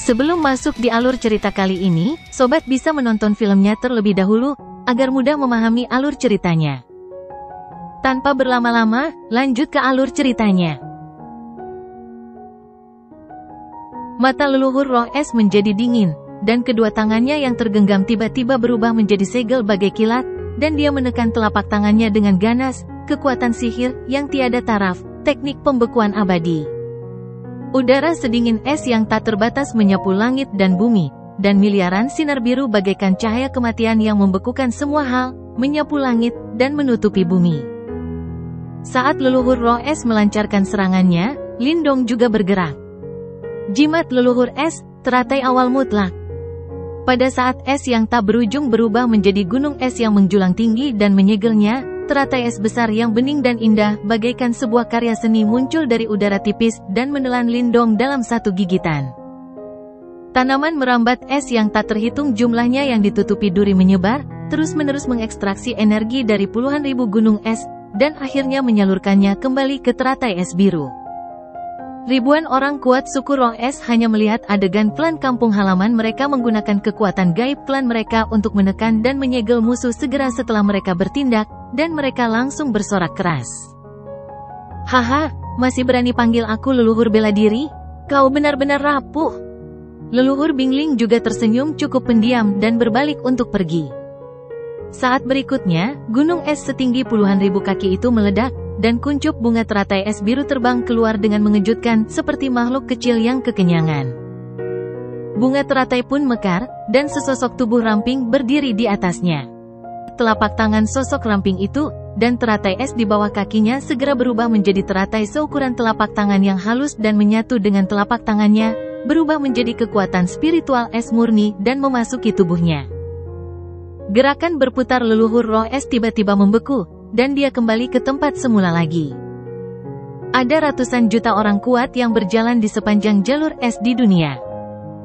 Sebelum masuk di alur cerita kali ini, sobat bisa menonton filmnya terlebih dahulu, agar mudah memahami alur ceritanya. Tanpa berlama-lama, lanjut ke alur ceritanya. Mata leluhur Roh Es menjadi dingin, dan kedua tangannya yang tergenggam tiba-tiba berubah menjadi segel bagai kilat, dan dia menekan telapak tangannya dengan ganas, kekuatan sihir yang tiada taraf, teknik pembekuan abadi. Udara sedingin es yang tak terbatas menyapu langit dan bumi, dan miliaran sinar biru bagaikan cahaya kematian yang membekukan semua hal, menyapu langit, dan menutupi bumi. Saat leluhur Roh Es melancarkan serangannya, Lindong juga bergerak. Jimat leluhur es, teratai awal mutlak. Pada saat es yang tak berujung berubah menjadi gunung es yang menjulang tinggi dan menyegelnya, teratai es besar yang bening dan indah bagaikan sebuah karya seni muncul dari udara tipis dan menelan Lindong dalam satu gigitan. Tanaman merambat es yang tak terhitung jumlahnya yang ditutupi duri menyebar, terus-menerus mengekstraksi energi dari puluhan ribu gunung es, dan akhirnya menyalurkannya kembali ke teratai es biru. Ribuan orang kuat suku Roh Es hanya melihat adegan klan kampung halaman mereka menggunakan kekuatan gaib klan mereka untuk menekan dan menyegel musuh segera setelah mereka bertindak, dan mereka langsung bersorak keras. Haha, masih berani panggil aku leluhur bela diri? Kau benar-benar rapuh. Leluhur Bingling juga tersenyum cukup pendiam dan berbalik untuk pergi. Saat berikutnya, gunung es setinggi puluhan ribu kaki itu meledak, dan kuncup bunga teratai es biru terbang keluar dengan mengejutkan seperti makhluk kecil yang kekenyangan. Bunga teratai pun mekar, dan sesosok tubuh ramping berdiri di atasnya. Telapak tangan sosok ramping itu, dan teratai es di bawah kakinya segera berubah menjadi teratai seukuran telapak tangan yang halus dan menyatu dengan telapak tangannya, berubah menjadi kekuatan spiritual es murni dan memasuki tubuhnya. Gerakan berputar leluhur Roh Es tiba-tiba membeku, dan dia kembali ke tempat semula lagi. Ada ratusan juta orang kuat yang berjalan di sepanjang jalur es di dunia.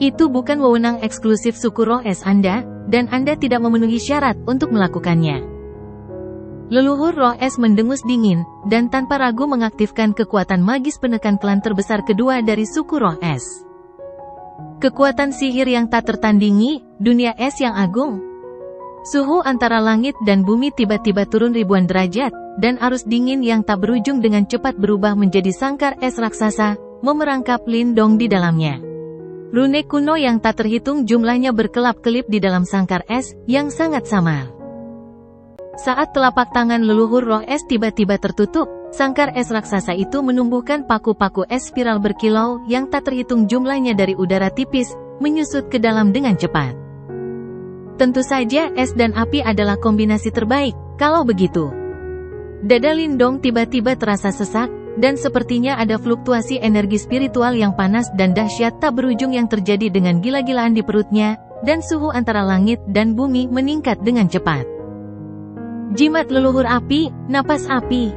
Itu bukan wewenang eksklusif suku Roh Es Anda, dan Anda tidak memenuhi syarat untuk melakukannya. Leluhur Roh Es mendengus dingin, dan tanpa ragu mengaktifkan kekuatan magis penekan klan terbesar kedua dari suku Roh Es. Kekuatan sihir yang tak tertandingi, dunia es yang agung. Suhu antara langit dan bumi tiba-tiba turun ribuan derajat, dan arus dingin yang tak berujung dengan cepat berubah menjadi sangkar es raksasa, memerangkap Lindong di dalamnya. Rune kuno yang tak terhitung jumlahnya berkelap-kelip di dalam sangkar es, yang sangat samar. Saat telapak tangan leluhur Roh Es tiba-tiba tertutup, sangkar es raksasa itu menumbuhkan paku-paku es spiral berkilau yang tak terhitung jumlahnya dari udara tipis, menyusut ke dalam dengan cepat. Tentu saja es dan api adalah kombinasi terbaik, kalau begitu. Dada Lindong tiba-tiba terasa sesak, dan sepertinya ada fluktuasi energi spiritual yang panas dan dahsyat tak berujung yang terjadi dengan gila-gilaan di perutnya, dan suhu antara langit dan bumi meningkat dengan cepat. Jimat leluhur api, napas api.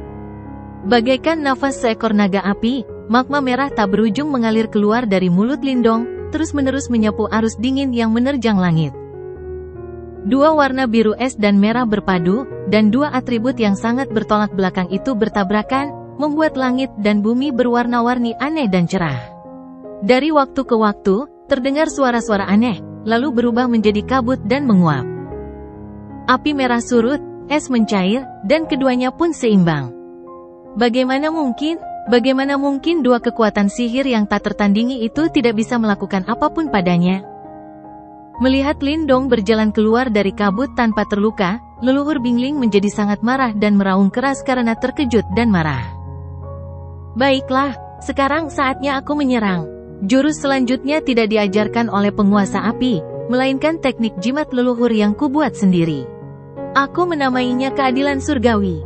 Bagaikan nafas seekor naga api, magma merah tak berujung mengalir keluar dari mulut Lindong, terus-menerus menyapu arus dingin yang menerjang langit. Dua warna biru es dan merah berpadu, dan dua atribut yang sangat bertolak belakang itu bertabrakan, membuat langit dan bumi berwarna-warni aneh dan cerah. Dari waktu ke waktu, terdengar suara-suara aneh, lalu berubah menjadi kabut dan menguap. Api merah surut, es mencair, dan keduanya pun seimbang. Bagaimana mungkin dua kekuatan sihir yang tak tertandingi itu tidak bisa melakukan apapun padanya? Melihat Lindong berjalan keluar dari kabut tanpa terluka, leluhur Bingling menjadi sangat marah dan meraung keras karena terkejut dan marah. Baiklah, sekarang saatnya aku menyerang. Jurus selanjutnya tidak diajarkan oleh penguasa api, melainkan teknik jimat leluhur yang kubuat sendiri. Aku menamainya keadilan surgawi.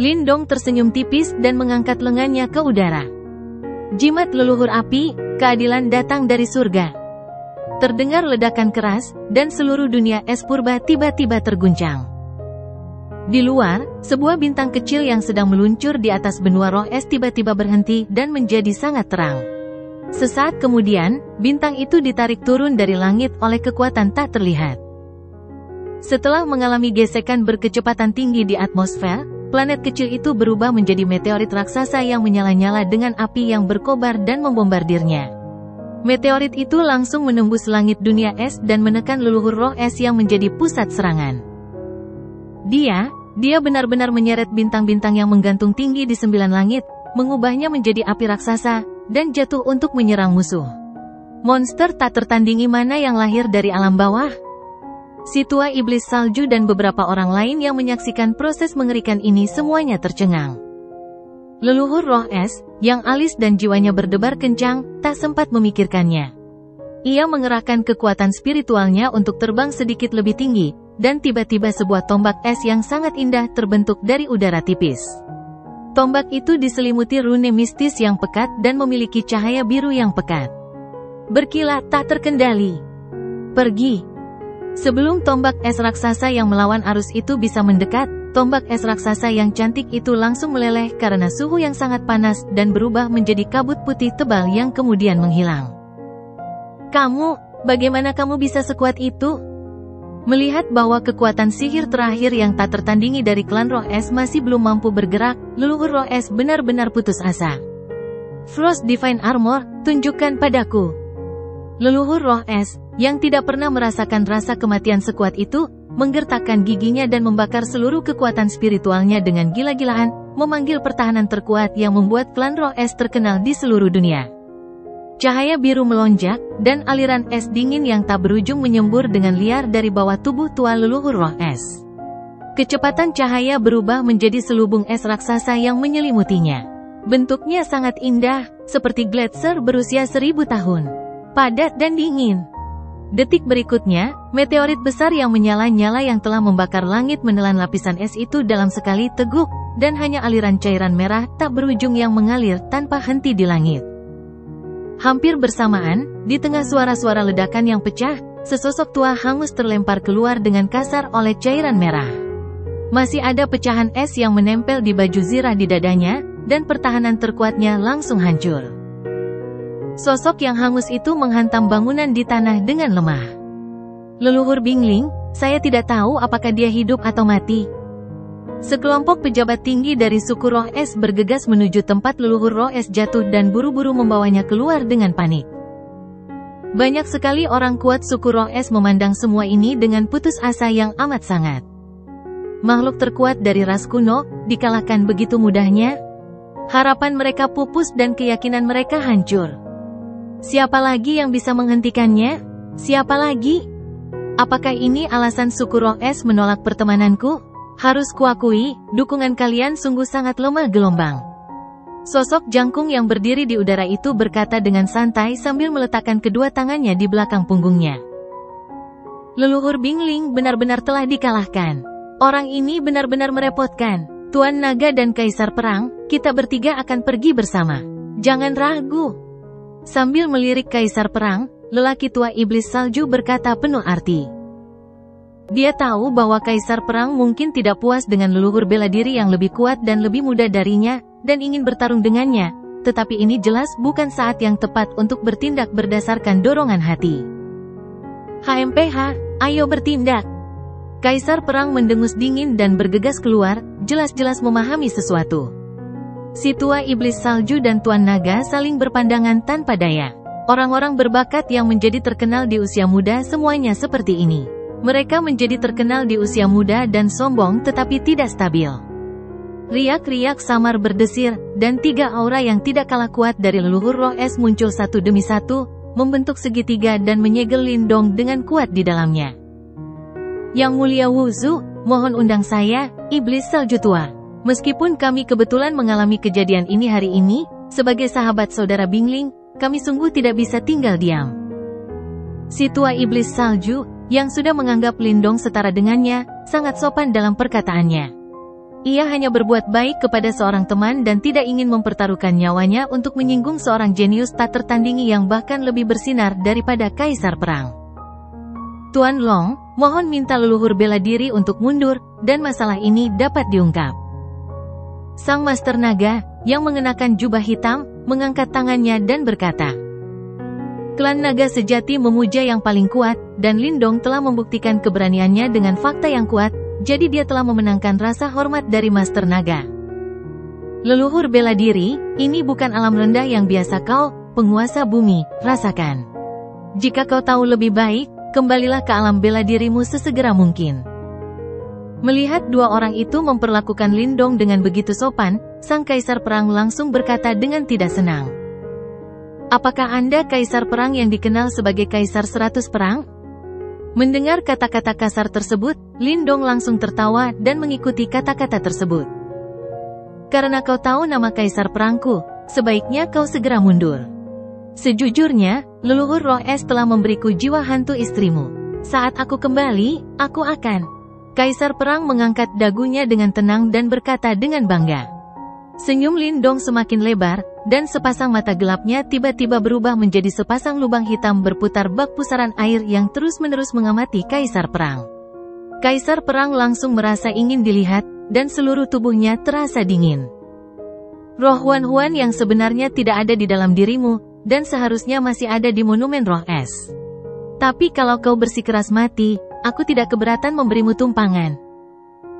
Lindong tersenyum tipis dan mengangkat lengannya ke udara. Jimat leluhur api, keadilan datang dari surga. Terdengar ledakan keras, dan seluruh dunia es purba tiba-tiba terguncang. Di luar, sebuah bintang kecil yang sedang meluncur di atas benua Roh Es tiba-tiba berhenti dan menjadi sangat terang. Sesaat kemudian, bintang itu ditarik turun dari langit oleh kekuatan tak terlihat. Setelah mengalami gesekan berkecepatan tinggi di atmosfer, planet kecil itu berubah menjadi meteorit raksasa yang menyala-nyala dengan api yang berkobar dan membombardirnya. Meteorit itu langsung menembus langit dunia es dan menekan leluhur roh es yang menjadi pusat serangan. Dia benar-benar menyeret bintang-bintang yang menggantung tinggi di 9 langit, mengubahnya menjadi api raksasa, dan jatuh untuk menyerang musuh. Monster tak tertandingi mana yang lahir dari alam bawah? Si tua iblis salju dan beberapa orang lain yang menyaksikan proses mengerikan ini semuanya tercengang. Leluhur roh es, yang alis dan jiwanya berdebar kencang, tak sempat memikirkannya. Ia mengerahkan kekuatan spiritualnya untuk terbang sedikit lebih tinggi, dan tiba-tiba sebuah tombak es yang sangat indah terbentuk dari udara tipis. Tombak itu diselimuti rune mistis yang pekat dan memiliki cahaya biru yang pekat. Berkilat tak terkendali. Pergi. Sebelum tombak es raksasa yang melawan arus itu bisa mendekat, tombak es raksasa yang cantik itu langsung meleleh karena suhu yang sangat panas dan berubah menjadi kabut putih tebal yang kemudian menghilang. Bagaimana kamu bisa sekuat itu? Melihat bahwa kekuatan sihir terakhir yang tak tertandingi dari klan roh es masih belum mampu bergerak, leluhur roh es benar-benar putus asa. Frost Divine Armor, tunjukkan padaku. Leluhur roh es, yang tidak pernah merasakan rasa kematian sekuat itu, menggertakkan giginya dan membakar seluruh kekuatan spiritualnya dengan gila-gilaan, memanggil pertahanan terkuat yang membuat klan roh es terkenal di seluruh dunia. Cahaya biru melonjak, dan aliran es dingin yang tak berujung menyembur dengan liar dari bawah tubuh tua leluhur roh es. Kecepatan cahaya berubah menjadi selubung es raksasa yang menyelimutinya. Bentuknya sangat indah, seperti gletser berusia 1000 tahun. Padat dan dingin. Detik berikutnya, meteorit besar yang menyala-nyala yang telah membakar langit menelan lapisan es itu dalam sekali teguk, dan hanya aliran cairan merah tak berujung yang mengalir tanpa henti di langit. Hampir bersamaan, di tengah suara-suara ledakan yang pecah, sesosok tua hangus terlempar keluar dengan kasar oleh cairan merah. Masih ada pecahan es yang menempel di baju zirah di dadanya, dan pertahanan terkuatnya langsung hancur. Sosok yang hangus itu menghantam bangunan di tanah dengan lemah. Leluhur Bingling, saya tidak tahu apakah dia hidup atau mati. Sekelompok pejabat tinggi dari suku roh es bergegas menuju tempat leluhur roh es jatuh dan buru-buru membawanya keluar dengan panik. Banyak sekali orang kuat suku roh es memandang semua ini dengan putus asa yang amat sangat. Makhluk terkuat dari ras kuno, dikalahkan begitu mudahnya? Harapan mereka pupus dan keyakinan mereka hancur. Siapa lagi yang bisa menghentikannya? Siapa lagi? Apakah ini alasan suku roh es menolak pertemananku? Harus kuakui, dukungan kalian sungguh sangat lemah gelombang. Sosok jangkung yang berdiri di udara itu berkata dengan santai sambil meletakkan kedua tangannya di belakang punggungnya. Leluhur Bingling benar-benar telah dikalahkan. Orang ini benar-benar merepotkan. Tuan Naga dan Kaisar Perang, kita bertiga akan pergi bersama. Jangan ragu. Sambil melirik Kaisar Perang, lelaki tua iblis salju berkata penuh arti. Dia tahu bahwa Kaisar Perang mungkin tidak puas dengan leluhur bela diri yang lebih kuat dan lebih muda darinya, dan ingin bertarung dengannya, tetapi ini jelas bukan saat yang tepat untuk bertindak berdasarkan dorongan hati. HMPH, ayo bertindak. Kaisar Perang mendengus dingin dan bergegas keluar, jelas-jelas memahami sesuatu. Si tua iblis salju dan Tuan Naga saling berpandangan tanpa daya. Orang-orang berbakat yang menjadi terkenal di usia muda semuanya seperti ini. Mereka menjadi terkenal di usia muda dan sombong tetapi tidak stabil. Riak-riak samar berdesir, dan 3 aura yang tidak kalah kuat dari leluhur roh es muncul satu demi satu, membentuk segitiga dan menyegel Lindong dengan kuat di dalamnya. Yang Mulia Wuzu, mohon undang saya, iblis salju tua. Meskipun kami kebetulan mengalami kejadian ini hari ini, sebagai sahabat saudara Bingling, kami sungguh tidak bisa tinggal diam. Si tua iblis salju, yang sudah menganggap Lindong setara dengannya, sangat sopan dalam perkataannya. Ia hanya berbuat baik kepada seorang teman dan tidak ingin mempertaruhkan nyawanya untuk menyinggung seorang jenius tak tertandingi yang bahkan lebih bersinar daripada Kaisar Perang. Tuan Long, mohon minta leluhur bela diri untuk mundur, dan masalah ini dapat diungkap. Sang Master Naga, yang mengenakan jubah hitam, mengangkat tangannya dan berkata, Klan Naga sejati memuja yang paling kuat, dan Lindong telah membuktikan keberaniannya dengan fakta yang kuat, jadi dia telah memenangkan rasa hormat dari Master Naga. Leluhur bela diri, ini bukan alam rendah yang biasa kau, penguasa bumi, rasakan. Jika kau tahu lebih baik, kembalilah ke alam bela dirimu sesegera mungkin. Melihat dua orang itu memperlakukan Lindong dengan begitu sopan, sang kaisar perang langsung berkata dengan tidak senang. Apakah Anda kaisar perang yang dikenal sebagai kaisar 100 perang? Mendengar kata-kata kasar tersebut, Lindong langsung tertawa dan mengikuti kata-kata tersebut. Karena kau tahu nama kaisar perangku, sebaiknya kau segera mundur. Sejujurnya, leluhur roh es telah memberiku jiwa hantu istrimu. Saat aku kembali, aku akan. Kaisar perang mengangkat dagunya dengan tenang dan berkata dengan bangga. Senyum Lindong semakin lebar, dan sepasang mata gelapnya tiba-tiba berubah menjadi sepasang lubang hitam berputar bak pusaran air yang terus-menerus mengamati kaisar perang. Kaisar perang langsung merasa ingin dilihat, dan seluruh tubuhnya terasa dingin. Roh Huan-Huan yang sebenarnya tidak ada di dalam dirimu, dan seharusnya masih ada di monumen roh es. Tapi kalau kau bersikeras mati, aku tidak keberatan memberimu tumpangan.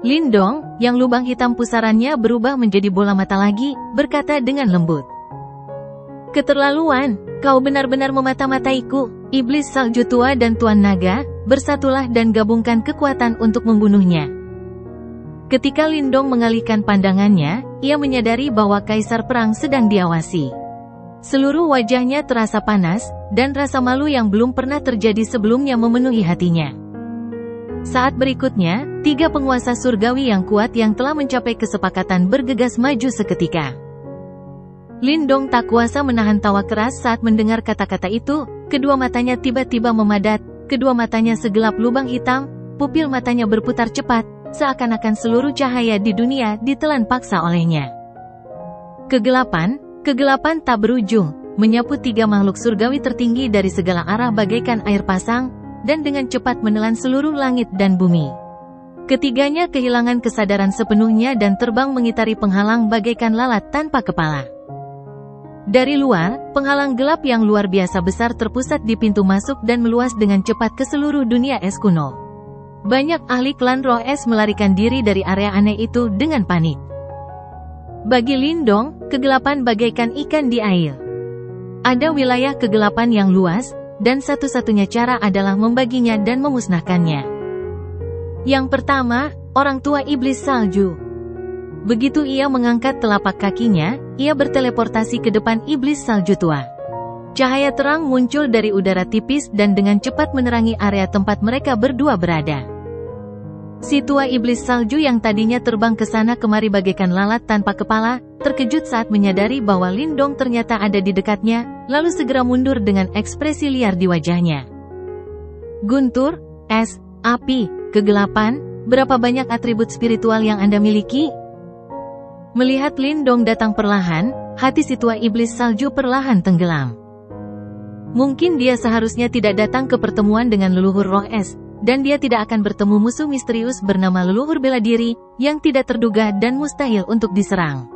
Lindong, yang lubang hitam pusarannya berubah menjadi bola mata lagi, berkata dengan lembut. Keterlaluan, kau benar-benar memata-mataiku. Iblis salju tua dan Tuan Naga, bersatulah dan gabungkan kekuatan untuk membunuhnya. Ketika Lindong mengalihkan pandangannya, ia menyadari bahwa kaisar perang sedang diawasi. Seluruh wajahnya terasa panas, dan rasa malu yang belum pernah terjadi sebelumnya memenuhi hatinya. Saat berikutnya, 3 penguasa surgawi yang kuat yang telah mencapai kesepakatan bergegas maju seketika. Lindong tak kuasa menahan tawa keras saat mendengar kata-kata itu, kedua matanya tiba-tiba memadat, kedua matanya segelap lubang hitam, pupil matanya berputar cepat, seakan-akan seluruh cahaya di dunia ditelan paksa olehnya. Kegelapan tak berujung, menyapu 3 makhluk surgawi tertinggi dari segala arah bagaikan air pasang, dan dengan cepat menelan seluruh langit dan bumi. Ketiganya kehilangan kesadaran sepenuhnya dan terbang mengitari penghalang bagaikan lalat tanpa kepala. Dari luar, penghalang gelap yang luar biasa besar terpusat di pintu masuk dan meluas dengan cepat ke seluruh dunia es kuno. Banyak ahli klan roh es melarikan diri dari area aneh itu dengan panik. Bagi Lindong, kegelapan bagaikan ikan di air. Ada wilayah kegelapan yang luas, dan satu-satunya cara adalah membaginya dan memusnahkannya. Yang pertama, orang tua iblis salju. Begitu ia mengangkat telapak kakinya, ia berteleportasi ke depan iblis salju tua. Cahaya terang muncul dari udara tipis dan dengan cepat menerangi area tempat mereka berdua berada. Si tua iblis salju yang tadinya terbang ke sana kemari bagaikan lalat tanpa kepala, terkejut saat menyadari bahwa Lindong ternyata ada di dekatnya, lalu segera mundur dengan ekspresi liar di wajahnya. Guntur, es, api, kegelapan, berapa banyak atribut spiritual yang Anda miliki? Melihat Lindong datang perlahan, hati si tua iblis salju perlahan tenggelam. Mungkin dia seharusnya tidak datang ke pertemuan dengan leluhur roh es, dan dia tidak akan bertemu musuh misterius bernama leluhur bela diri, yang tidak terduga dan mustahil untuk diserang.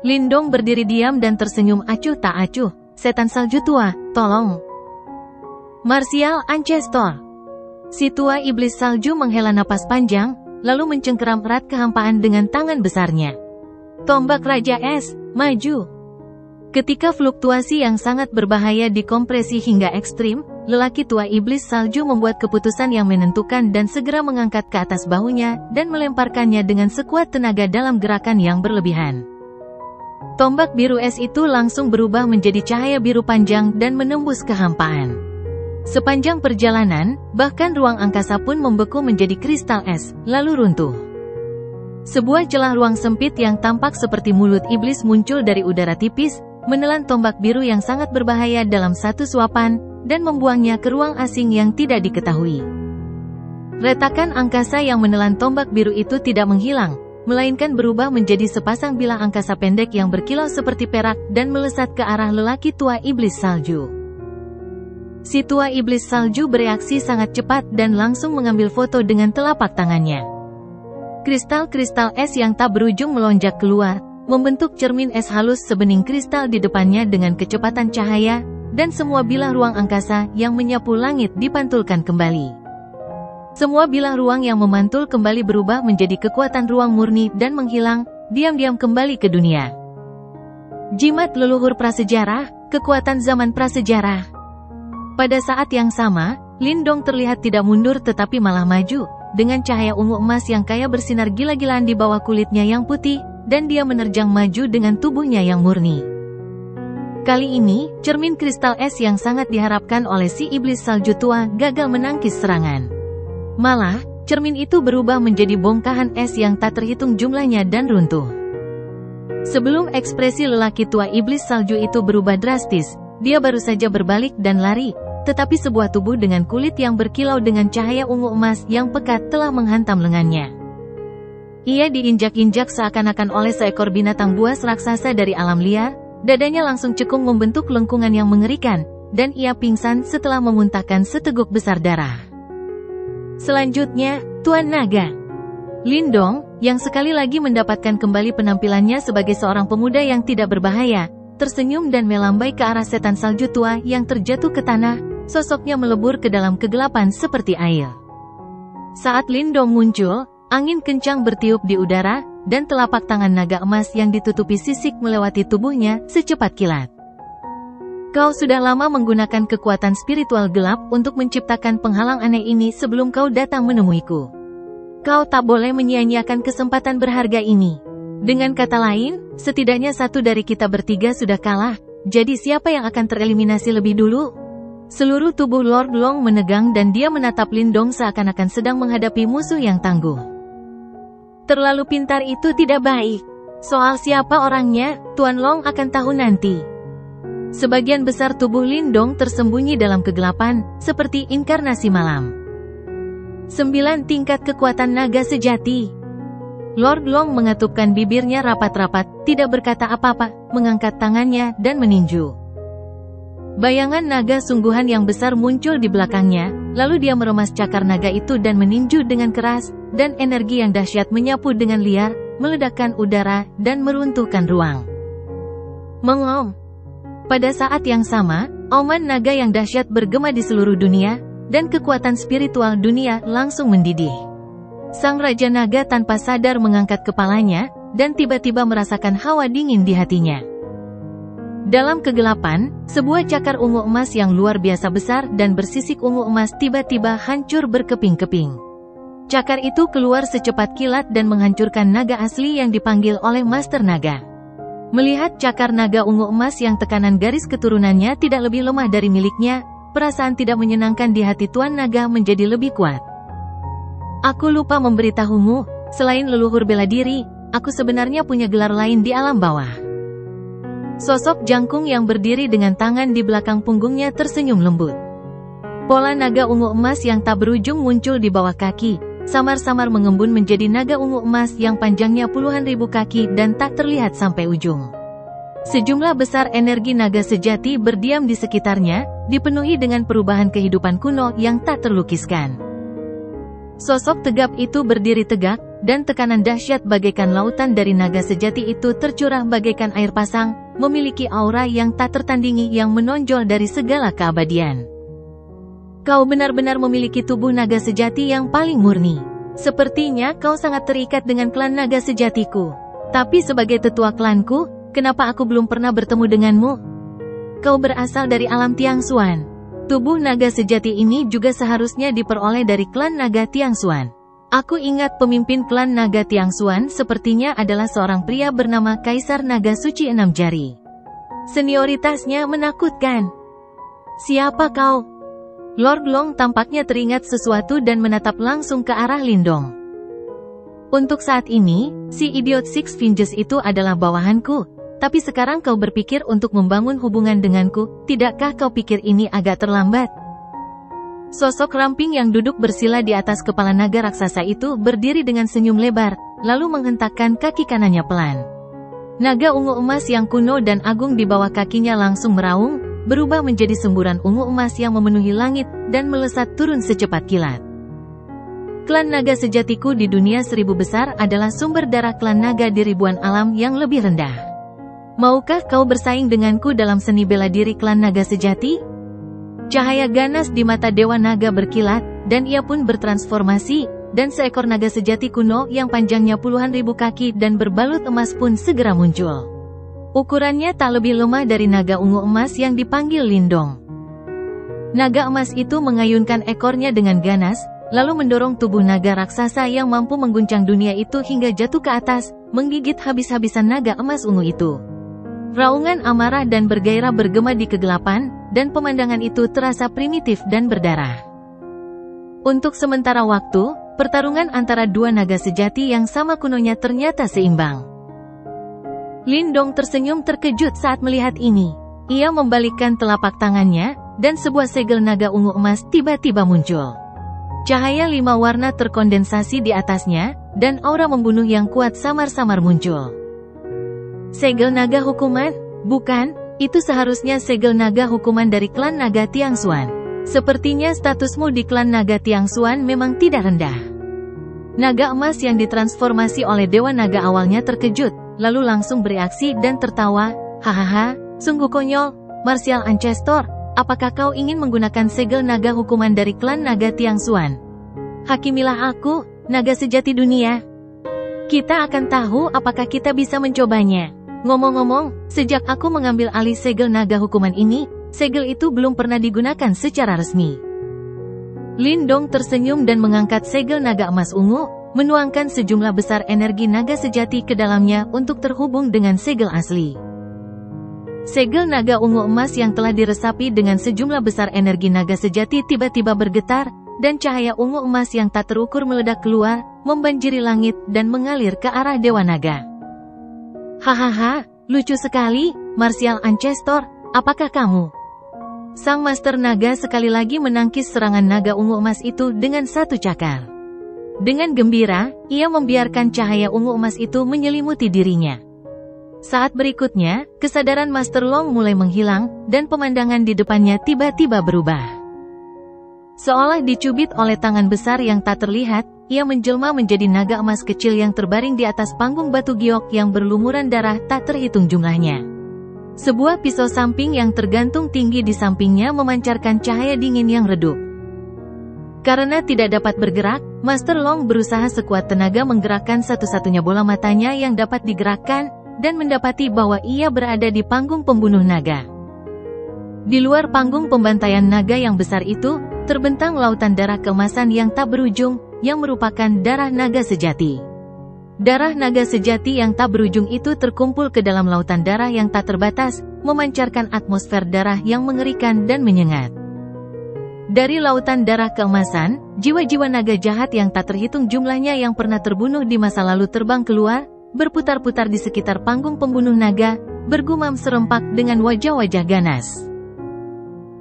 Lindong berdiri diam dan tersenyum acuh tak acuh. Setan salju tua, tolong. Martial Ancestor. Si tua iblis salju menghela napas panjang, lalu mencengkeram erat kehampaan dengan tangan besarnya. Tombak Raja Es, maju. Ketika fluktuasi yang sangat berbahaya dikompresi hingga ekstrim, lelaki tua iblis salju membuat keputusan yang menentukan dan segera mengangkat ke atas bahunya dan melemparkannya dengan sekuat tenaga dalam gerakan yang berlebihan. Tombak biru es itu langsung berubah menjadi cahaya biru panjang dan menembus kehampaan. Sepanjang perjalanan, bahkan ruang angkasa pun membeku menjadi kristal es, lalu runtuh. Sebuah celah ruang sempit yang tampak seperti mulut iblis muncul dari udara tipis, menelan tombak biru yang sangat berbahaya dalam satu suapan, dan membuangnya ke ruang asing yang tidak diketahui. Retakan angkasa yang menelan tombak biru itu tidak menghilang, melainkan berubah menjadi sepasang bilah angkasa pendek yang berkilau seperti perak dan melesat ke arah lelaki tua iblis salju. Si tua iblis salju bereaksi sangat cepat dan langsung mengambil foto dengan telapak tangannya. Kristal-kristal es yang tak berujung melonjak keluar, membentuk cermin es halus sebening kristal di depannya dengan kecepatan cahaya, dan semua bilah ruang angkasa yang menyapu langit dipantulkan kembali. Semua bilah ruang yang memantul kembali berubah menjadi kekuatan ruang murni dan menghilang, diam-diam kembali ke dunia. Jimat leluhur prasejarah, kekuatan zaman prasejarah. Pada saat yang sama, Lindong terlihat tidak mundur tetapi malah maju, dengan cahaya ungu emas yang kaya bersinar gila-gilaan di bawah kulitnya yang putih, dan dia menerjang maju dengan tubuhnya yang murni. Kali ini, cermin kristal es yang sangat diharapkan oleh si iblis salju tua gagal menangkis serangan. Malah, cermin itu berubah menjadi bongkahan es yang tak terhitung jumlahnya dan runtuh. Sebelum ekspresi lelaki tua iblis salju itu berubah drastis, dia baru saja berbalik dan lari, tetapi sebuah tubuh dengan kulit yang berkilau dengan cahaya ungu emas yang pekat telah menghantam lengannya. Ia diinjak-injak seakan-akan oleh seekor binatang buas raksasa dari alam liar, dadanya langsung cekung membentuk lengkungan yang mengerikan, dan ia pingsan setelah memuntahkan seteguk besar darah. Selanjutnya, Tuan Naga Lindong, yang sekali lagi mendapatkan kembali penampilannya sebagai seorang pemuda yang tidak berbahaya, tersenyum dan melambai ke arah setan salju tua yang terjatuh ke tanah, sosoknya melebur ke dalam kegelapan seperti air. Saat Lindong muncul, angin kencang bertiup di udara, dan telapak tangan naga emas yang ditutupi sisik melewati tubuhnya secepat kilat. Kau sudah lama menggunakan kekuatan spiritual gelap untuk menciptakan penghalang aneh ini sebelum kau datang menemuiku. Kau tak boleh menyia-nyiakan kesempatan berharga ini. Dengan kata lain, setidaknya satu dari kita bertiga sudah kalah, jadi siapa yang akan tereliminasi lebih dulu? Seluruh tubuh Lord Long menegang dan dia menatap Lindong seakan-akan sedang menghadapi musuh yang tangguh. Terlalu pintar itu tidak baik. Soal siapa orangnya, Tuan Long akan tahu nanti. Sebagian besar tubuh Lindong tersembunyi dalam kegelapan, seperti inkarnasi malam. 9 tingkat kekuatan naga sejati. Lord Long mengatupkan bibirnya rapat-rapat, tidak berkata apa-apa, mengangkat tangannya dan meninju. Bayangan naga sungguhan yang besar muncul di belakangnya, lalu dia meremas cakar naga itu dan meninju dengan keras, dan energi yang dahsyat menyapu dengan liar, meledakkan udara, dan meruntuhkan ruang. Mengom. Pada saat yang sama, auman naga yang dahsyat bergema di seluruh dunia, dan kekuatan spiritual dunia langsung mendidih. Sang Raja Naga tanpa sadar mengangkat kepalanya, dan tiba-tiba merasakan hawa dingin di hatinya. Dalam kegelapan, sebuah cakar ungu emas yang luar biasa besar dan bersisik ungu emas tiba-tiba hancur berkeping-keping. Cakar itu keluar secepat kilat dan menghancurkan naga asli yang dipanggil oleh Master Naga. Melihat cakar naga ungu emas yang tekanan garis keturunannya tidak lebih lemah dari miliknya, perasaan tidak menyenangkan di hati Tuan Naga menjadi lebih kuat. Aku lupa memberitahumu, selain leluhur bela diri, aku sebenarnya punya gelar lain di alam bawah. Sosok jangkung yang berdiri dengan tangan di belakang punggungnya tersenyum lembut. Pola naga ungu emas yang tak berujung muncul di bawah kaki, samar-samar mengembun menjadi naga ungu emas yang panjangnya puluhan ribu kaki dan tak terlihat sampai ujung. Sejumlah besar energi naga sejati berdiam di sekitarnya, dipenuhi dengan perubahan kehidupan kuno yang tak terlukiskan. Sosok tegap itu berdiri tegak, dan tekanan dahsyat bagaikan lautan dari naga sejati itu tercurah bagaikan air pasang, memiliki aura yang tak tertandingi yang menonjol dari segala keabadian. Kau benar-benar memiliki tubuh naga sejati yang paling murni. Sepertinya kau sangat terikat dengan klan naga sejatiku. Tapi sebagai tetua klanku, kenapa aku belum pernah bertemu denganmu? Kau berasal dari alam Tiangxuan. Tubuh naga sejati ini juga seharusnya diperoleh dari klan naga Tiangxuan. Aku ingat pemimpin klan naga Tiangxuan sepertinya adalah seorang pria bernama Kaisar Naga Suci 6 Jari. Senioritasnya menakutkan. Siapa kau? Lord Long tampaknya teringat sesuatu dan menatap langsung ke arah Lindong. Untuk saat ini, si idiot Six Finges itu adalah bawahanku. Tapi sekarang kau berpikir untuk membangun hubungan denganku, tidakkah kau pikir ini agak terlambat? Sosok ramping yang duduk bersila di atas kepala naga raksasa itu berdiri dengan senyum lebar, lalu menghentakkan kaki kanannya pelan. Naga ungu emas yang kuno dan agung di bawah kakinya langsung meraung, berubah menjadi semburan ungu emas yang memenuhi langit, dan melesat turun secepat kilat. Klan naga sejatiku di dunia 1000 besar adalah sumber darah klan naga di ribuan alam yang lebih rendah. Maukah kau bersaing denganku dalam seni bela diri klan naga sejati? Cahaya ganas di mata Dewa Naga berkilat, dan ia pun bertransformasi, dan seekor naga sejati kuno yang panjangnya puluhan ribu kaki dan berbalut emas pun segera muncul. Ukurannya tak lebih lemah dari naga ungu emas yang dipanggil Lindong. Naga emas itu mengayunkan ekornya dengan ganas, lalu mendorong tubuh naga raksasa yang mampu mengguncang dunia itu hingga jatuh ke atas, menggigit habis-habisan naga emas ungu itu. Raungan amarah dan bergairah bergema di kegelapan, dan pemandangan itu terasa primitif dan berdarah. Untuk sementara waktu, pertarungan antara dua naga sejati yang sama kunonya ternyata seimbang. Lindong tersenyum terkejut saat melihat ini. Ia membalikkan telapak tangannya, dan sebuah segel naga ungu emas tiba-tiba muncul. Cahaya 5 warna terkondensasi di atasnya, dan aura membunuh yang kuat samar-samar muncul. Segel naga hukuman? Bukan, itu seharusnya segel naga hukuman dari klan naga Tiangxuan. Sepertinya statusmu di klan naga Tiangxuan memang tidak rendah. Naga emas yang ditransformasi oleh Dewa Naga awalnya terkejut, lalu langsung bereaksi dan tertawa. Hahaha, sungguh konyol, Martial Ancestor, apakah kau ingin menggunakan segel naga hukuman dari klan naga Tiangxuan? Hakimilah aku, naga sejati dunia. Kita akan tahu apakah kita bisa mencobanya. Ngomong-ngomong, sejak aku mengambil alih segel naga hukuman ini, segel itu belum pernah digunakan secara resmi. Lindong tersenyum dan mengangkat segel naga emas ungu, menuangkan sejumlah besar energi naga sejati ke dalamnya untuk terhubung dengan segel asli. Segel naga ungu emas yang telah diresapi dengan sejumlah besar energi naga sejati tiba-tiba bergetar, dan cahaya ungu emas yang tak terukur meledak keluar, membanjiri langit dan mengalir ke arah Dewa Naga. Hahaha, lucu sekali, Martial Ancestor, apakah kamu? Sang Master Naga sekali lagi menangkis serangan naga ungu emas itu dengan satu cakar. Dengan gembira, ia membiarkan cahaya ungu emas itu menyelimuti dirinya. Saat berikutnya, kesadaran Master Long mulai menghilang, dan pemandangan di depannya tiba-tiba berubah. Seolah dicubit oleh tangan besar yang tak terlihat, ia menjelma menjadi naga emas kecil yang terbaring di atas panggung batu giok yang berlumuran darah tak terhitung jumlahnya. Sebuah pisau samping yang tergantung tinggi di sampingnya memancarkan cahaya dingin yang redup. Karena tidak dapat bergerak, Master Long berusaha sekuat tenaga menggerakkan satu-satunya bola matanya yang dapat digerakkan, dan mendapati bahwa ia berada di panggung pembunuh naga. Di luar panggung pembantaian naga yang besar itu, terbentang lautan darah keemasan yang tak berujung, yang merupakan darah naga sejati. Darah naga sejati yang tak berujung itu terkumpul ke dalam lautan darah yang tak terbatas, memancarkan atmosfer darah yang mengerikan dan menyengat. Dari lautan darah keemasan, jiwa-jiwa naga jahat yang tak terhitung jumlahnya yang pernah terbunuh di masa lalu terbang keluar, berputar-putar di sekitar panggung pembunuh naga, bergumam serempak dengan wajah-wajah ganas.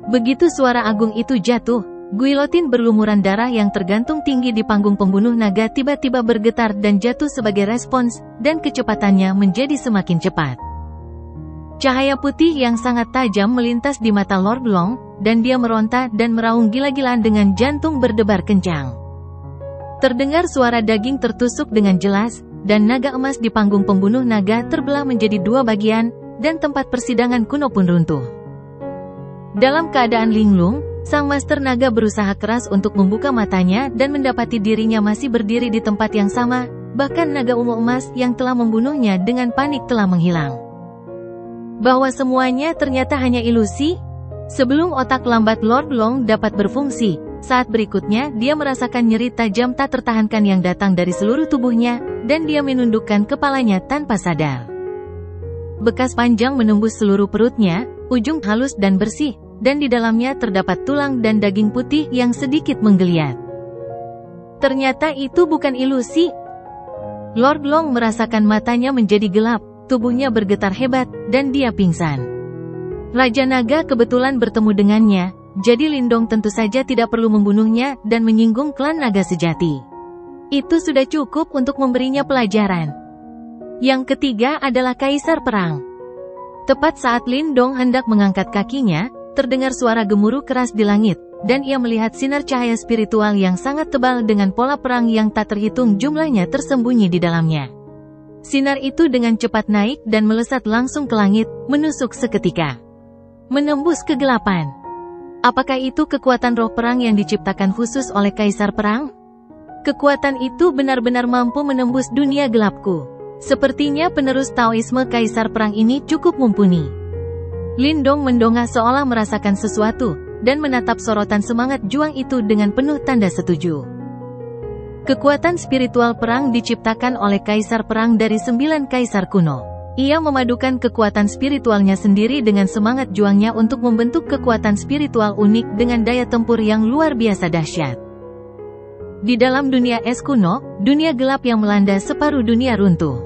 Begitu suara agung itu jatuh, guilotin berlumuran darah yang tergantung tinggi di panggung pembunuh naga tiba-tiba bergetar dan jatuh sebagai respons, dan kecepatannya menjadi semakin cepat. Cahaya putih yang sangat tajam melintas di mata Lord Long, dan dia meronta dan meraung gila-gilaan dengan jantung berdebar kencang. Terdengar suara daging tertusuk dengan jelas, dan naga emas di panggung pembunuh naga terbelah menjadi dua bagian, dan tempat persidangan kuno pun runtuh. Dalam keadaan linglung, Sang Master Naga berusaha keras untuk membuka matanya dan mendapati dirinya masih berdiri di tempat yang sama, bahkan naga ungu emas yang telah membunuhnya dengan panik telah menghilang. Bahwa semuanya ternyata hanya ilusi? Sebelum otak lambat Lord Long dapat berfungsi, saat berikutnya dia merasakan nyeri tajam tak tertahankan yang datang dari seluruh tubuhnya, dan dia menundukkan kepalanya tanpa sadar. Bekas panjang menembus seluruh perutnya, ujung halus dan bersih, dan di dalamnya terdapat tulang dan daging putih yang sedikit menggeliat. Ternyata itu bukan ilusi. Lord Long merasakan matanya menjadi gelap, tubuhnya bergetar hebat, dan dia pingsan. Raja Naga kebetulan bertemu dengannya, jadi Lindong tentu saja tidak perlu membunuhnya dan menyinggung klan naga sejati. Itu sudah cukup untuk memberinya pelajaran. Yang ketiga adalah Kaisar Perang. Tepat saat Lindong hendak mengangkat kakinya, terdengar suara gemuruh keras di langit, dan ia melihat sinar cahaya spiritual yang sangat tebal dengan pola perang yang tak terhitung jumlahnya tersembunyi di dalamnya. Sinar itu dengan cepat naik dan melesat langsung ke langit, menusuk seketika. Menembus kegelapan. Apakah itu kekuatan roh perang yang diciptakan khusus oleh Kaisar Perang? Kekuatan itu benar-benar mampu menembus dunia gelapku. Sepertinya penerus Taoisme Kaisar Perang ini cukup mumpuni. Lindong mendongak seolah merasakan sesuatu, dan menatap sorotan semangat juang itu dengan penuh tanda setuju. Kekuatan spiritual perang diciptakan oleh Kaisar Perang dari 9 kaisar kuno. Ia memadukan kekuatan spiritualnya sendiri dengan semangat juangnya untuk membentuk kekuatan spiritual unik dengan daya tempur yang luar biasa dahsyat. Di dalam dunia es kuno, dunia gelap yang melanda separuh dunia runtuh.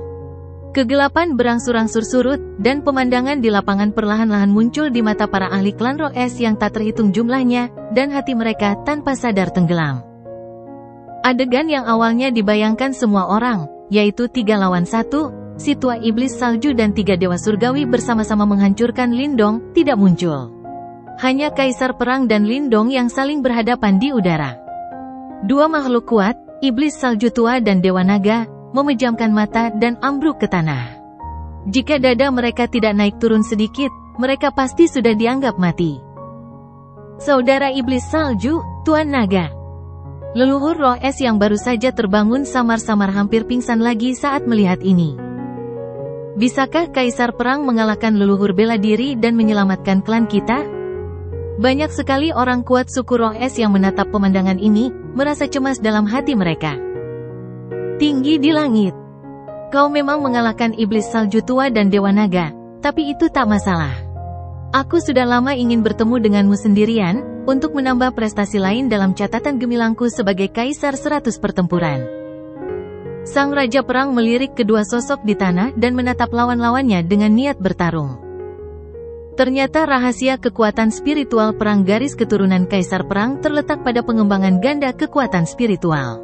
Kegelapan berangsur-angsur surut, dan pemandangan di lapangan perlahan-lahan muncul di mata para ahli klan roh es yang tak terhitung jumlahnya, dan hati mereka tanpa sadar tenggelam. Adegan yang awalnya dibayangkan semua orang, yaitu 3 lawan 1, si tua iblis salju dan 3 dewa surgawi bersama-sama menghancurkan Lindong, tidak muncul. Hanya Kaisar Perang dan Lindong yang saling berhadapan di udara. 2 makhluk kuat, iblis salju tua dan dewa naga, memejamkan mata dan ambruk ke tanah. Jika dada mereka tidak naik turun sedikit, mereka pasti sudah dianggap mati. Saudara iblis salju, Tuan Naga. Leluhur roh es yang baru saja terbangun samar-samar hampir pingsan lagi saat melihat ini. Bisakah Kaisar Perang mengalahkan leluhur bela diri dan menyelamatkan klan kita? Banyak sekali orang kuat suku roh es yang menatap pemandangan ini, merasa cemas dalam hati mereka. Tinggi di langit. Kau memang mengalahkan iblis salju tua dan dewa naga, tapi itu tak masalah. Aku sudah lama ingin bertemu denganmu sendirian, untuk menambah prestasi lain dalam catatan gemilangku sebagai Kaisar 100 pertempuran. Sang Raja Perang melirik kedua sosok di tanah dan menatap lawan-lawannya dengan niat bertarung. Ternyata rahasia kekuatan spiritual perang garis keturunan Kaisar Perang terletak pada pengembangan ganda kekuatan spiritual.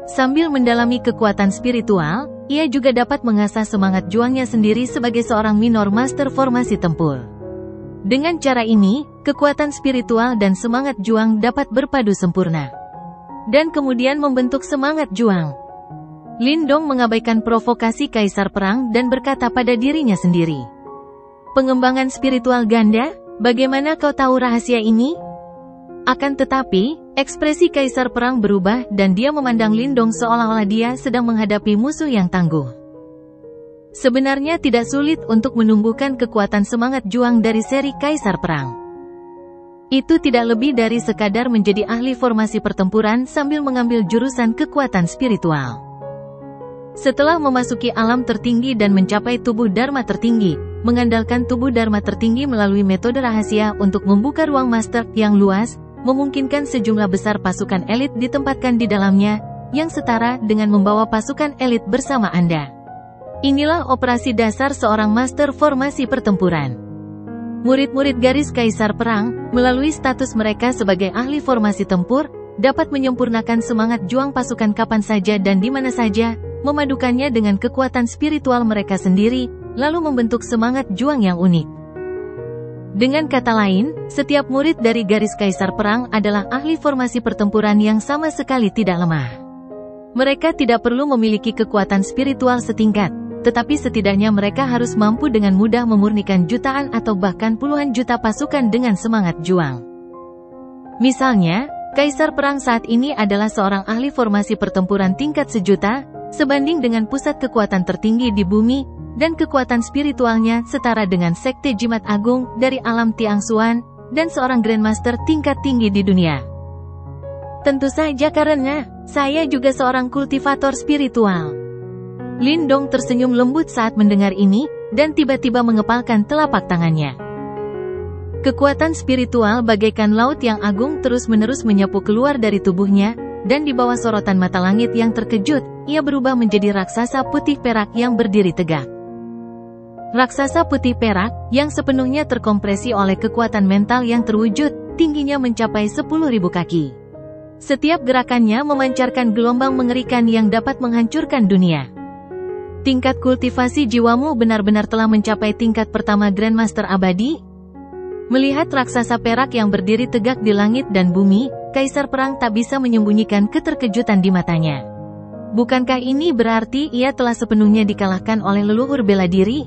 Sambil mendalami kekuatan spiritual, ia juga dapat mengasah semangat juangnya sendiri sebagai seorang minor master formasi tempur. Dengan cara ini, kekuatan spiritual dan semangat juang dapat berpadu sempurna. Dan kemudian membentuk semangat juang. Lindong mengabaikan provokasi Kaisar Perang dan berkata pada dirinya sendiri. Pengembangan spiritual ganda, bagaimana kau tahu rahasia ini? Akan tetapi, ekspresi Kaisar Perang berubah dan dia memandang Lindong seolah-olah dia sedang menghadapi musuh yang tangguh. Sebenarnya tidak sulit untuk menumbuhkan kekuatan semangat juang dari seri Kaisar Perang. Itu tidak lebih dari sekadar menjadi ahli formasi pertempuran sambil mengambil jurusan kekuatan spiritual. Setelah memasuki alam tertinggi dan mencapai tubuh Dharma tertinggi, mengandalkan tubuh Dharma tertinggi melalui metode rahasia untuk membuka ruang master yang luas, memungkinkan sejumlah besar pasukan elit ditempatkan di dalamnya, yang setara dengan membawa pasukan elit bersama Anda. Inilah operasi dasar seorang master formasi pertempuran. Murid-murid garis Kaisar Perang, melalui status mereka sebagai ahli formasi tempur, dapat menyempurnakan semangat juang pasukan kapan saja dan di mana saja, memadukannya dengan kekuatan spiritual mereka sendiri, lalu membentuk semangat juang yang unik. Dengan kata lain, setiap murid dari garis Kaisar Perang adalah ahli formasi pertempuran yang sama sekali tidak lemah. Mereka tidak perlu memiliki kekuatan spiritual setingkat, tetapi setidaknya mereka harus mampu dengan mudah memurnikan jutaan atau bahkan puluhan juta pasukan dengan semangat juang. Misalnya, Kaisar Perang saat ini adalah seorang ahli formasi pertempuran tingkat 1.000.000, sebanding dengan pusat kekuatan tertinggi di bumi, dan kekuatan spiritualnya setara dengan Sekte Jimat Agung dari alam Tiangsuan, dan seorang Grandmaster tingkat tinggi di dunia. Tentu saja karena, saya juga seorang kultivator spiritual. Lindong tersenyum lembut saat mendengar ini, dan tiba-tiba mengepalkan telapak tangannya. Kekuatan spiritual bagaikan laut yang agung terus-menerus menyapu keluar dari tubuhnya, dan di bawah sorotan mata langit yang terkejut, ia berubah menjadi raksasa putih perak yang berdiri tegak. Raksasa putih perak, yang sepenuhnya terkompresi oleh kekuatan mental yang terwujud, tingginya mencapai 10.000 kaki. Setiap gerakannya memancarkan gelombang mengerikan yang dapat menghancurkan dunia. Tingkat kultivasi jiwamu benar-benar telah mencapai tingkat pertama Grandmaster abadi? Melihat raksasa perak yang berdiri tegak di langit dan bumi, Kaisar Perang tak bisa menyembunyikan keterkejutan di matanya. Bukankah ini berarti ia telah sepenuhnya dikalahkan oleh leluhur bela diri?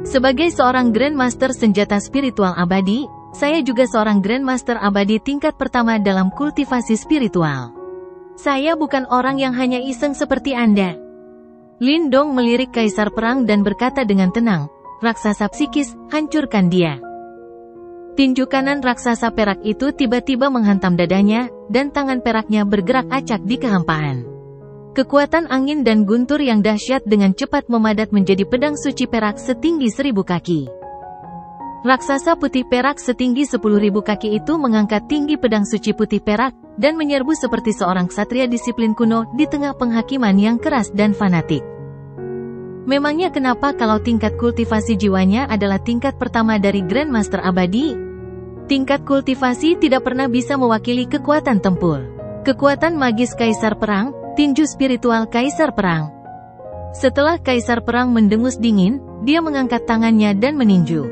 Sebagai seorang Grandmaster senjata spiritual abadi, saya juga seorang Grandmaster abadi tingkat pertama dalam kultivasi spiritual. Saya bukan orang yang hanya iseng seperti Anda. Lindong melirik Kaisar Perang dan berkata dengan tenang, "Raksasa psikis, hancurkan dia." Tinju kanan raksasa perak itu tiba-tiba menghantam dadanya, dan tangan peraknya bergerak acak di kehampaan. Kekuatan angin dan guntur yang dahsyat dengan cepat memadat menjadi pedang suci perak setinggi 1000 kaki. Raksasa putih perak setinggi 10.000 kaki itu mengangkat tinggi pedang suci putih perak, dan menyerbu seperti seorang ksatria disiplin kuno di tengah penghakiman yang keras dan fanatik. Memangnya kenapa kalau tingkat kultivasi jiwanya adalah tingkat pertama dari Grandmaster abadi? Tingkat kultivasi tidak pernah bisa mewakili kekuatan tempur. Kekuatan magis Kaisar Perang, tinju spiritual Kaisar Perang. Setelah Kaisar Perang mendengus dingin, dia mengangkat tangannya dan meninju.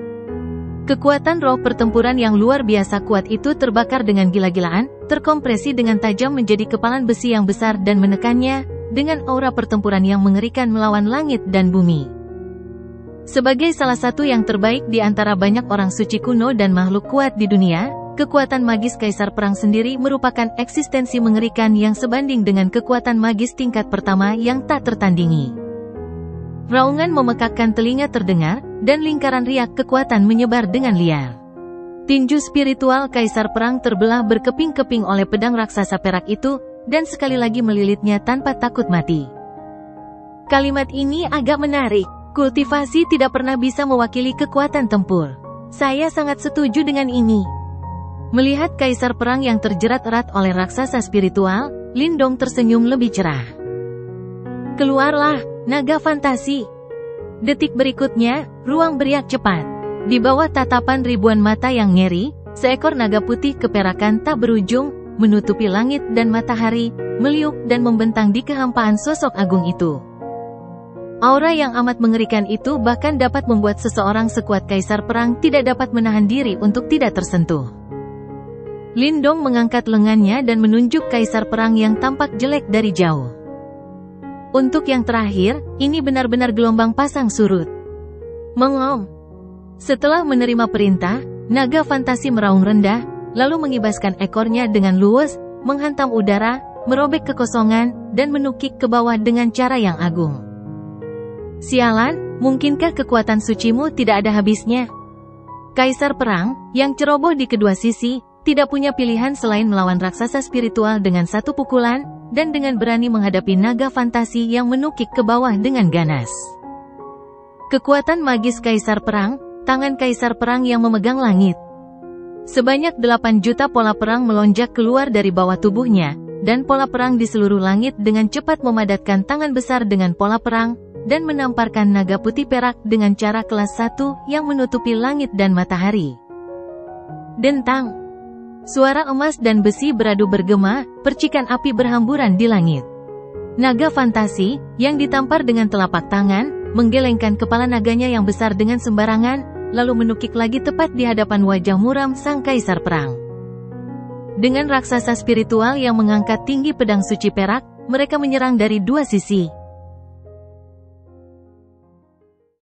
Kekuatan roh pertempuran yang luar biasa kuat itu terbakar dengan gila-gilaan, terkompresi dengan tajam menjadi kepalan besi yang besar dan menekannya, dengan aura pertempuran yang mengerikan melawan langit dan bumi. Sebagai salah satu yang terbaik di antara banyak orang suci kuno dan makhluk kuat di dunia, kekuatan magis Kaisar Perang sendiri merupakan eksistensi mengerikan yang sebanding dengan kekuatan magis tingkat pertama yang tak tertandingi. Raungan memekakkan telinga terdengar, dan lingkaran riak kekuatan menyebar dengan liar. Tinju spiritual Kaisar Perang terbelah berkeping-keping oleh pedang raksasa perak itu, dan sekali lagi melilitnya tanpa takut mati. Kalimat ini agak menarik. Kultivasi tidak pernah bisa mewakili kekuatan tempur. Saya sangat setuju dengan ini. Melihat Kaisar Perang yang terjerat erat oleh raksasa spiritual, Lindong tersenyum lebih cerah. "Keluarlah, naga fantasi." Detik berikutnya, ruang beriak cepat. Di bawah tatapan ribuan mata yang ngeri, seekor naga putih keperakan tak berujung, menutupi langit dan matahari, meliuk dan membentang di kehampaan sosok agung itu. Aura yang amat mengerikan itu bahkan dapat membuat seseorang sekuat Kaisar Perang tidak dapat menahan diri untuk tidak tersentuh. Lindong mengangkat lengannya dan menunjuk Kaisar Perang yang tampak jelek dari jauh. "Untuk yang terakhir, ini benar-benar gelombang pasang surut." Mengom. Setelah menerima perintah, naga fantasi meraung rendah, lalu mengibaskan ekornya dengan luwes, menghantam udara, merobek kekosongan, dan menukik ke bawah dengan cara yang agung. "Sialan, mungkinkah kekuatan sucimu tidak ada habisnya?" Kaisar Perang, yang ceroboh di kedua sisi, tidak punya pilihan selain melawan raksasa spiritual dengan satu pukulan, dan dengan berani menghadapi naga fantasi yang menukik ke bawah dengan ganas. Kekuatan magis Kaisar Perang, tangan Kaisar Perang yang memegang langit. Sebanyak 8 juta pola perang melonjak keluar dari bawah tubuhnya, dan pola perang di seluruh langit dengan cepat memadatkan tangan besar dengan pola perang, dan menamparkan naga putih perak dengan cara kelas 1 yang menutupi langit dan matahari. Dentang. Suara emas dan besi beradu bergema, percikan api berhamburan di langit. Naga fantasi, yang ditampar dengan telapak tangan, menggelengkan kepala naganya yang besar dengan sembarangan, lalu menukik lagi tepat di hadapan wajah muram sang Kaisar Perang. Dengan raksasa spiritual yang mengangkat tinggi pedang suci perak, mereka menyerang dari dua sisi.